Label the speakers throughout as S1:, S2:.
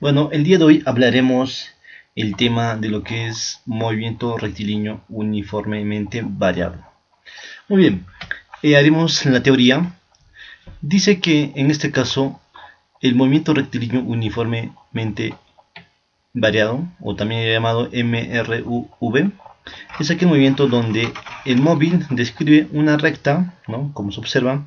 S1: Bueno, el día de hoy hablaremos el tema de lo que es movimiento rectilíneo uniformemente variable. Muy bien, haremos la teoría. Dice que en este caso el movimiento rectilíneo uniformemente variado, o también llamado MRUV, es aquel movimiento donde el móvil describe una recta, ¿no?, como se observa,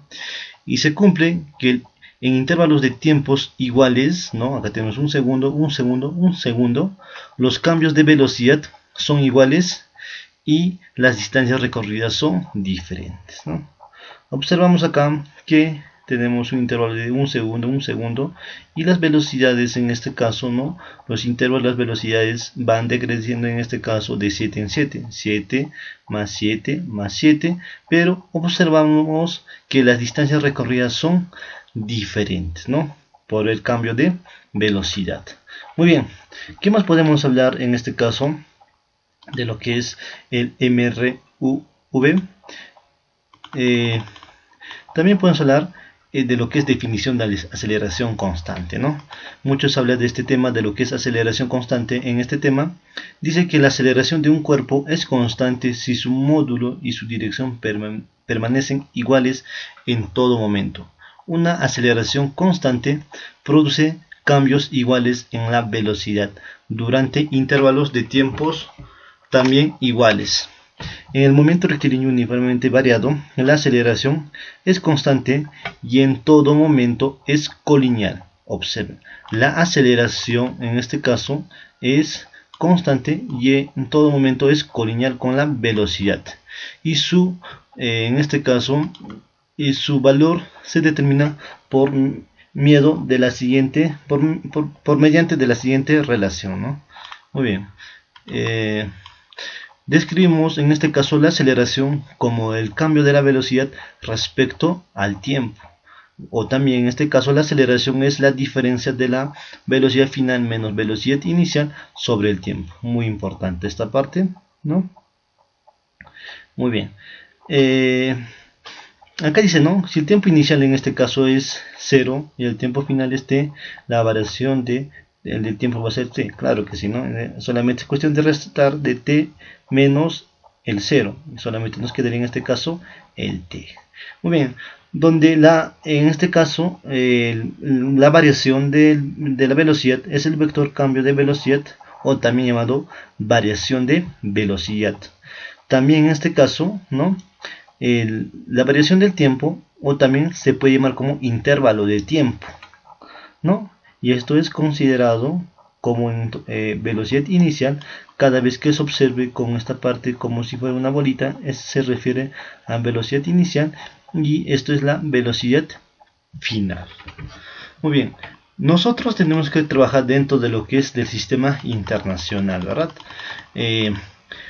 S1: y se cumple que en intervalos de tiempos iguales, ¿no? Acá tenemos un segundo, un segundo, un segundo, los cambios de velocidad son iguales y las distancias recorridas son diferentes, ¿no? Observamos acá que tenemos un intervalo de un segundo, y las velocidades en este caso, ¿no? Los intervalos, las velocidades van decreciendo en este caso de 7 en 7, 7 más 7 más 7, pero observamos que las distancias recorridas son diferentes, ¿no? Por el cambio de velocidad. Muy bien, ¿qué más podemos hablar en este caso de lo que es el MRUV? Eh, También podemos hablar de lo que es definición de aceleración constante, ¿no? Muchos hablan de este tema, de lo que es aceleración constante. En este tema dice que la aceleración de un cuerpo es constante si su módulo y su dirección permanecen iguales en todo momento. Una aceleración constante produce cambios iguales en la velocidad durante intervalos de tiempos también iguales. En el momento rectilíneo uniformemente variado, la aceleración es constante y en todo momento es colineal. Observen, la aceleración en este caso es constante y en todo momento es colineal con la velocidad. Y en este caso, su valor se determina por miedo de la siguiente, por mediante de la siguiente relación, ¿no? Muy bien. Describimos en este caso la aceleración como el cambio de la velocidad respecto al tiempo. O también en este caso la aceleración es la diferencia de la velocidad final menos velocidad inicial sobre el tiempo. Muy importante esta parte, ¿no? Muy bien. Acá dice, ¿no? Si el tiempo inicial en este caso es 0 y el tiempo final es t, la variación del tiempo va a ser t. Claro que sí, ¿no? Solamente es cuestión de restar de t menos el 0. Solamente nos quedaría en este caso el t. Muy bien. Donde en este caso la variación de la velocidad es el vector cambio de velocidad, o también llamado variación de velocidad. También en este caso, ¿no?, la variación del tiempo, o también se puede llamar como intervalo de tiempo, ¿no? Y esto es considerado como velocidad inicial cada vez que se observe con esta parte como si fuera una bolita. Se refiere a velocidad inicial, y esto es la velocidad final. Muy bien, nosotros tenemos que trabajar dentro de lo que es del sistema internacional, ¿verdad?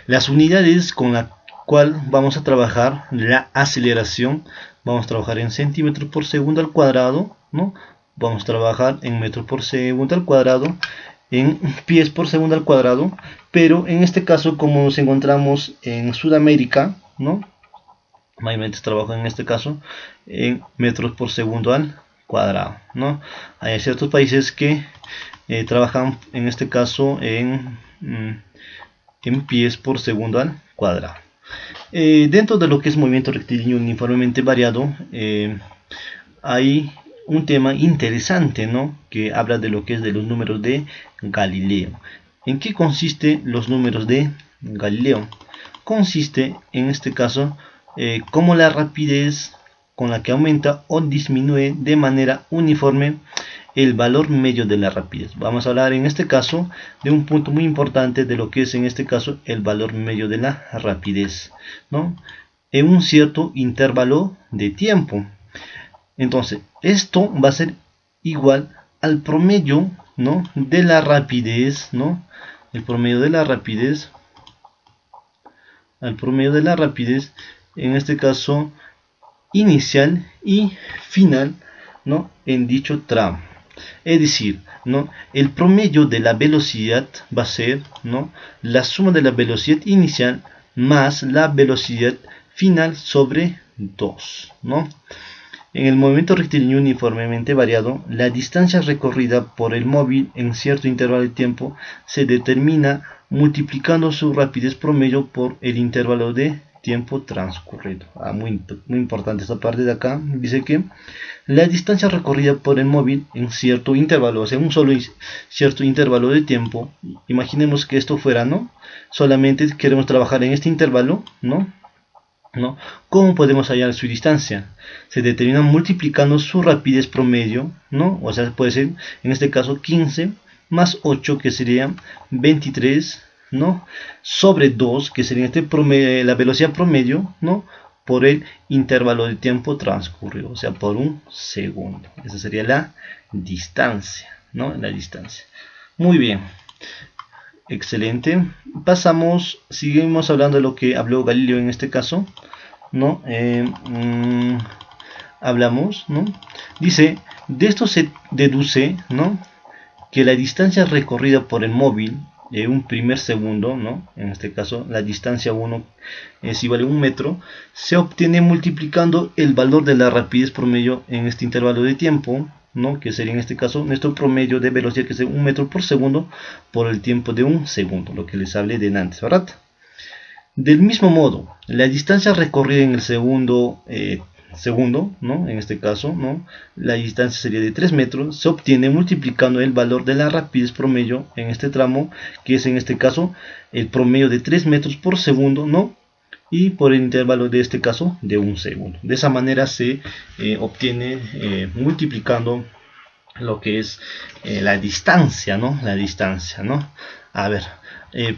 S1: Las unidades con la cual vamos a trabajar la aceleración, vamos a trabajar en centímetros por segundo al cuadrado, ¿no? Vamos a trabajar en metros por segundo al cuadrado, en pies por segundo al cuadrado, pero en este caso, como nos encontramos en Sudamérica, ¿no?, mayormente trabajo en este caso en metros por segundo al cuadrado, ¿no? Hay ciertos países que trabajan en este caso en pies por segundo al cuadrado. Dentro de lo que es movimiento rectilíneo uniformemente variado, hay un tema interesante, ¿no?, que habla de lo que es de los números de Galileo. ¿En qué consiste los números de Galileo? Consiste en este caso como la rapidez con la que aumenta o disminuye de manera uniforme el valor medio de la rapidez. Vamos a hablar en este caso de un punto muy importante de lo que es en este caso el valor medio de la rapidez, ¿no?, en un cierto intervalo de tiempo. Entonces, esto va a ser igual al promedio, ¿no?, de la rapidez, ¿no? El promedio de la rapidez, al promedio de la rapidez, en este caso inicial y final, ¿no?, en dicho tramo. Es decir, ¿no?, el promedio de la velocidad va a ser, ¿no?, la suma de la velocidad inicial más la velocidad final sobre 2, ¿no? En el movimiento rectilíneo uniformemente variado, la distancia recorrida por el móvil en cierto intervalo de tiempo se determina multiplicando su rapidez promedio por el intervalo de tiempo transcurrido. Muy importante esta parte de acá. Dice que la distancia recorrida por el móvil en cierto intervalo, o sea, un solo cierto intervalo de tiempo. Imaginemos que esto fuera, ¿no? Solamente queremos trabajar en este intervalo, ¿no? ¿Cómo podemos hallar su distancia? Se determina multiplicando su rapidez promedio, ¿no? O sea, puede ser en este caso 15 más 8, que sería 23, ¿no? Sobre 2, que sería la velocidad promedio, ¿no? Por el intervalo de tiempo transcurrido, o sea, por un segundo. Esa sería la distancia, ¿no? La distancia. Muy bien. Excelente. Seguimos hablando de lo que habló Galileo en este caso, ¿no? Hablamos, ¿no? Dice, de esto se deduce, ¿no? Que la distancia recorrida por el móvil de un primer segundo, ¿no? En este caso, la distancia 1 es igual a 1 metro, se obtiene multiplicando el valor de la rapidez promedio en este intervalo de tiempo, ¿no? Que sería en este caso nuestro promedio de velocidad, que es 1 metro por segundo, por el tiempo de un segundo, lo que les hablé de antes, ¿verdad? Del mismo modo, la distancia recorrida en el segundo, ¿no? En este caso, ¿no? La distancia sería de 3 metros, se obtiene multiplicando el valor de la rapidez promedio en este tramo, que es en este caso el promedio de 3 metros por segundo, ¿no? Y por el intervalo de este caso de un segundo. De esa manera se obtiene multiplicando lo que es la distancia, ¿no? La distancia, ¿no? A ver,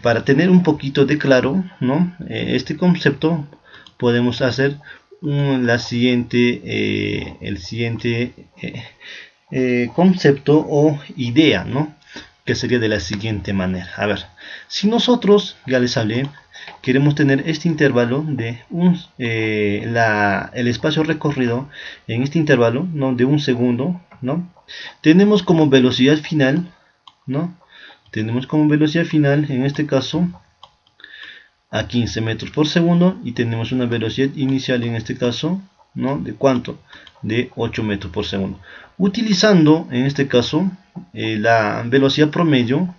S1: para tener un poquito de claro, ¿no? Este concepto podemos hacer el siguiente concepto o idea, ¿no? Que sería de la siguiente manera. A ver, si nosotros, ya les hablé, queremos tener este intervalo de el espacio recorrido en este intervalo, ¿no? De un segundo, ¿no? Tenemos como velocidad final, ¿no? Tenemos como velocidad final, en este caso, a 15 metros por segundo, y tenemos una velocidad inicial en este caso, ¿no? ¿De cuánto? De 8 metros por segundo. Utilizando en este caso la velocidad promedio,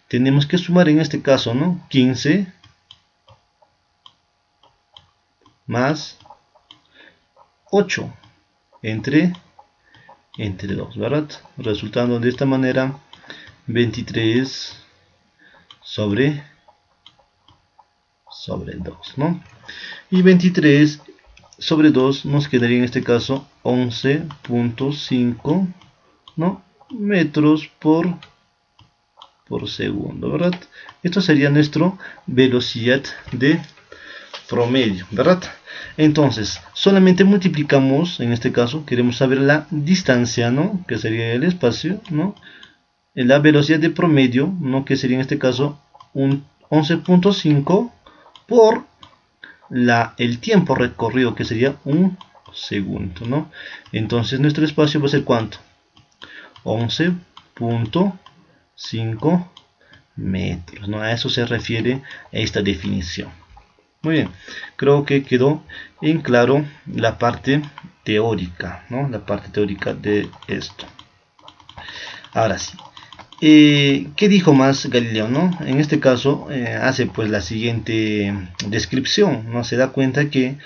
S1: tenemos que sumar en este caso, ¿no? 15 más 8 entre 2, ¿verdad? Resultando de esta manera 23 sobre 2, ¿no? Y 23 sobre 2 nos quedaría en este caso 11.5, ¿no? Metros por segundo, ¿verdad? Esto sería nuestra velocidad de promedio, ¿verdad? Entonces, solamente multiplicamos, en este caso, queremos saber la distancia, ¿no? Que sería el espacio, ¿no? La velocidad de promedio, ¿no? Que sería en este caso un 11.5 por el tiempo recorrido, que sería un segundo, ¿no? Entonces nuestro espacio va a ser ¿cuánto? 11.5 metros, ¿no? A eso se refiere esta definición. Muy bien, creo que quedó en claro la parte teórica, ¿no? La parte teórica de esto. Ahora sí, ¿qué dijo más Galileo, no? En este caso hace pues la siguiente descripción, ¿no? Se da cuenta que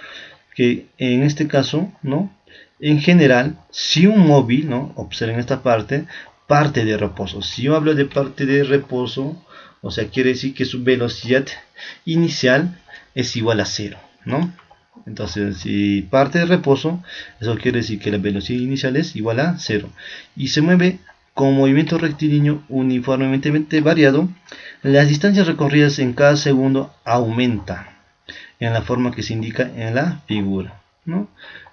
S1: en este caso, ¿no? En general, si un móvil, ¿no? Observen esta parte de reposo. Si yo hablo de parte de reposo, o sea, quiere decir que su velocidad inicial es igual a 0, ¿no? Entonces, si parte de reposo, eso quiere decir que la velocidad inicial es igual a 0. Y se mueve con movimiento rectilíneo uniformemente variado, las distancias recorridas en cada segundo aumentan en la forma que se indica en la figura, ¿no?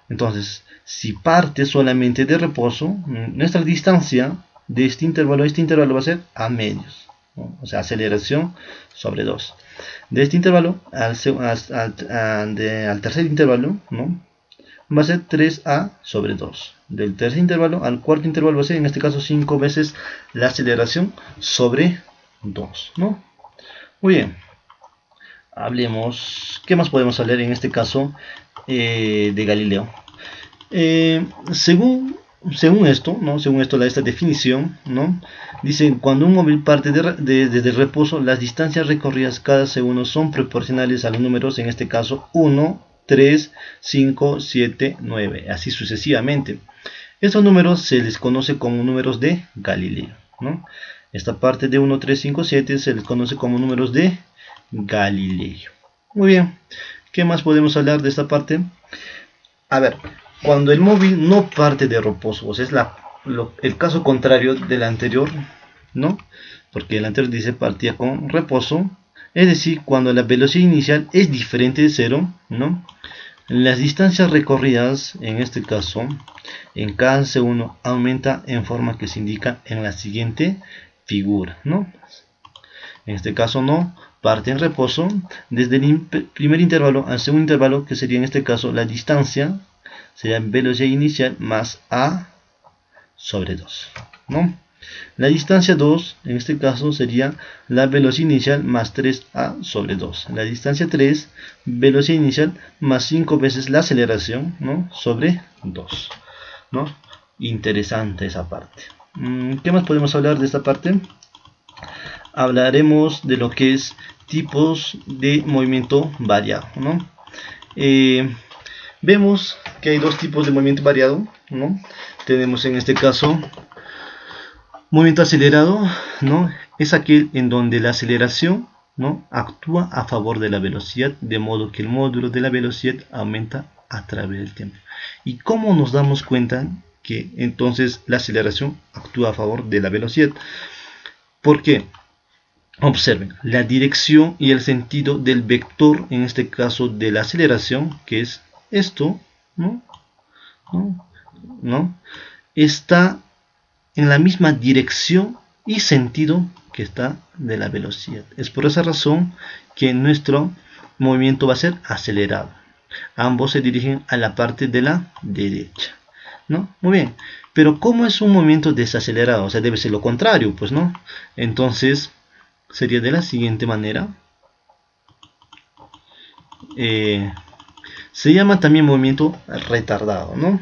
S1: Entonces, si parte solamente de reposo, nuestra distancia de este intervalo va a ser a medios, ¿no? O sea, aceleración sobre 2. De este intervalo al tercer intervalo, ¿no? Va a ser 3a sobre 2. Del tercer intervalo al cuarto intervalo va a ser, en este caso, 5 veces la aceleración sobre 2, ¿no? Muy bien. Hablemos, ¿qué más podemos hablar en este caso de Galileo? Según esto, ¿no? Según esto, esta definición, ¿no? Dice, cuando un móvil parte desde el reposo, las distancias recorridas cada segundo son proporcionales a los números, en este caso 1, 3, 5, 7, 9, así sucesivamente. Estos números se les conoce como números de Galileo, ¿no? Esta parte de 1, 3, 5, 7 se les conoce como números de Galileo. Muy bien, ¿qué más podemos hablar de esta parte? A ver, cuando el móvil no parte de reposo, o sea, es el caso contrario del anterior, ¿no? Porque el anterior dice partía con reposo, es decir, cuando la velocidad inicial es diferente de 0, ¿no? Las distancias recorridas, en este caso, en cada segundo aumenta en forma que se indica en la siguiente figura, ¿no? En este caso no parte en reposo desde el primer intervalo al segundo intervalo, que sería en este caso la distancia, sería velocidad inicial más a sobre 2, ¿no? La distancia 2, en este caso, sería la velocidad inicial más 3a sobre 2. La distancia 3, velocidad inicial más 5 veces la aceleración, ¿no? Sobre 2, ¿no? Interesante esa parte. ¿Qué más podemos hablar de esta parte? Hablaremos de lo que es tipos de movimiento variado, ¿no? Vemos que hay dos tipos de movimiento variado, ¿no? Tenemos en este caso movimiento acelerado, ¿no? Es aquel en donde la aceleración, ¿no? Actúa a favor de la velocidad, de modo que el módulo de la velocidad aumenta a través del tiempo. ¿Y cómo nos damos cuenta que entonces la aceleración actúa a favor de la velocidad? ¿Por qué? Observen la dirección y el sentido del vector, en este caso de la aceleración, que es esto, ¿no? Está en la misma dirección y sentido que está de la velocidad. Es por esa razón que nuestro movimiento va a ser acelerado. Ambos se dirigen a la parte de la derecha, ¿no? Muy bien, pero ¿cómo es un movimiento desacelerado? O sea, debe ser lo contrario, pues, ¿no? Entonces sería de la siguiente manera. Se llama también movimiento retardado, ¿no?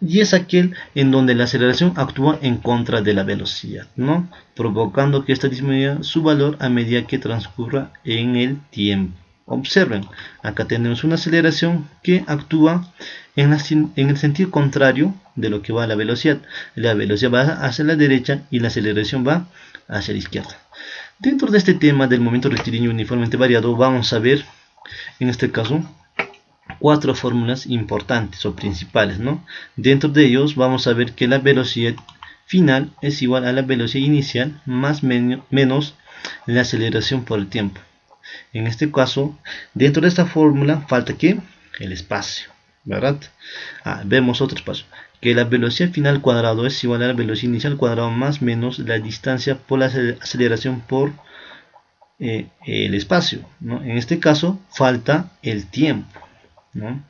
S1: Y es aquel en donde la aceleración actúa en contra de la velocidad, ¿no? Provocando que ésta disminuya su valor a medida que transcurra en el tiempo. Observen, acá tenemos una aceleración que actúa en el sentido contrario de lo que va a la velocidad. La velocidad va hacia la derecha y la aceleración va hacia la izquierda. Dentro de este tema del movimiento rectilíneo uniformemente variado, vamos a ver, en este caso, 4 fórmulas importantes o principales, ¿no? Dentro de ellos vamos a ver que la velocidad final es igual a la velocidad inicial más menos la aceleración por el tiempo. En este caso, dentro de esta fórmula falta que el espacio, ¿verdad? Vemos otro espacio, que la velocidad final al cuadrado es igual a la velocidad inicial al cuadrado más menos la distancia por la aceleración por el espacio, ¿no? En este caso falta el tiempo, ¿no?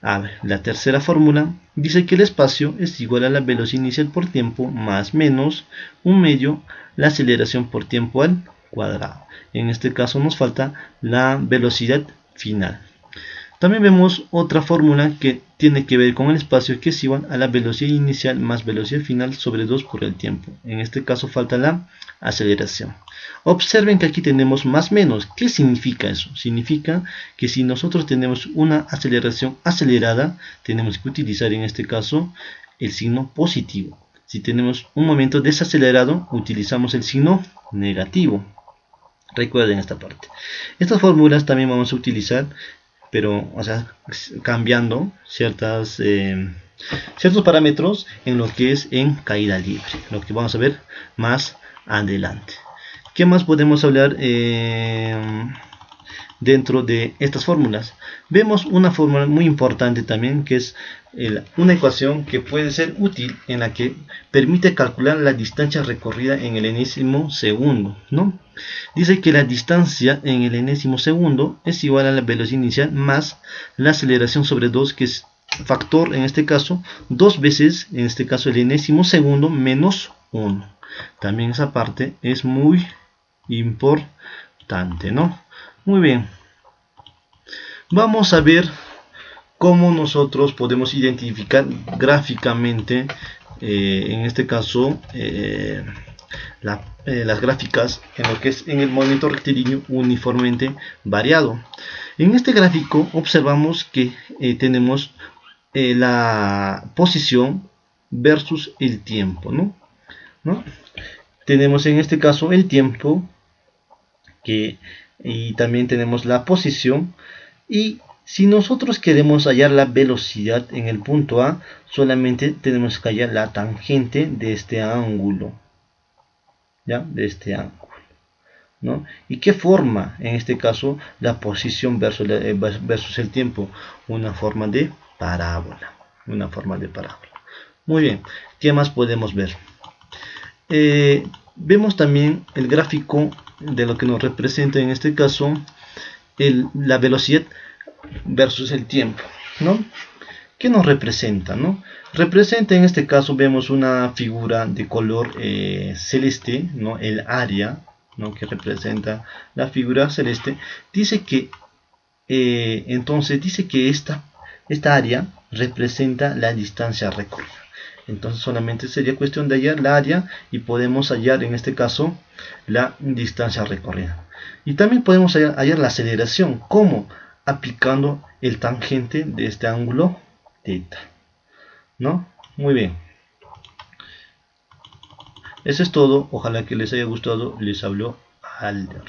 S1: A ver, la tercera fórmula dice que el espacio es igual a la velocidad inicial por tiempo más menos un medio la aceleración por tiempo al cuadrado. En este caso nos falta la velocidad final. También vemos otra fórmula que tiene que ver con el espacio, que es igual a la velocidad inicial más velocidad final sobre 2 por el tiempo. En este caso falta la aceleración. Observen que aquí tenemos más menos. ¿Qué significa eso? Significa que si nosotros tenemos una aceleración acelerada, tenemos que utilizar en este caso el signo positivo. Si tenemos un momento desacelerado, utilizamos el signo negativo. Recuerden esta parte. Estas fórmulas también vamos a utilizar, pero cambiando ciertos parámetros en lo que es en caída libre, lo que vamos a ver más adelante. ¿Qué más podemos hablar dentro de estas fórmulas? Vemos una fórmula muy importante también, que es una ecuación que puede ser útil, en la que permite calcular la distancia recorrida en el enésimo segundo, ¿no? Dice que la distancia en el enésimo segundo es igual a la velocidad inicial más la aceleración sobre 2, que es factor, en este caso, 2 veces, en este caso, el enésimo segundo menos 1. También esa parte es muy importante, ¿no? Muy bien. Vamos a ver cómo nosotros podemos identificar gráficamente, en este caso, las gráficas en lo que es en el movimiento rectilíneo uniformemente variado. En este gráfico observamos que tenemos la posición versus el tiempo, ¿no? Tenemos en este caso el tiempo, y también tenemos la posición, y si nosotros queremos hallar la velocidad en el punto A, solamente tenemos que hallar la tangente de este ángulo, ¿ya? De este ángulo, ¿no? ¿Y qué forma? En este caso, la posición versus el tiempo, una forma de parábola, una forma de parábola. Muy bien, ¿qué más podemos ver? Vemos también el gráfico de lo que nos representa en este caso la velocidad versus el tiempo, ¿no? ¿Qué nos representa, no? Representa, en este caso vemos una figura de color celeste, ¿no? El área, ¿no? Que representa la figura celeste. Dice que entonces dice que esta área representa la distancia recorrida. Entonces solamente sería cuestión de hallar la área y podemos hallar en este caso la distancia recorrida. Y también podemos hallar la aceleración. ¿Cómo? Aplicando el tangente de este ángulo θ, ¿no? Muy bien. Eso es todo. Ojalá que les haya gustado. Les habló Alder.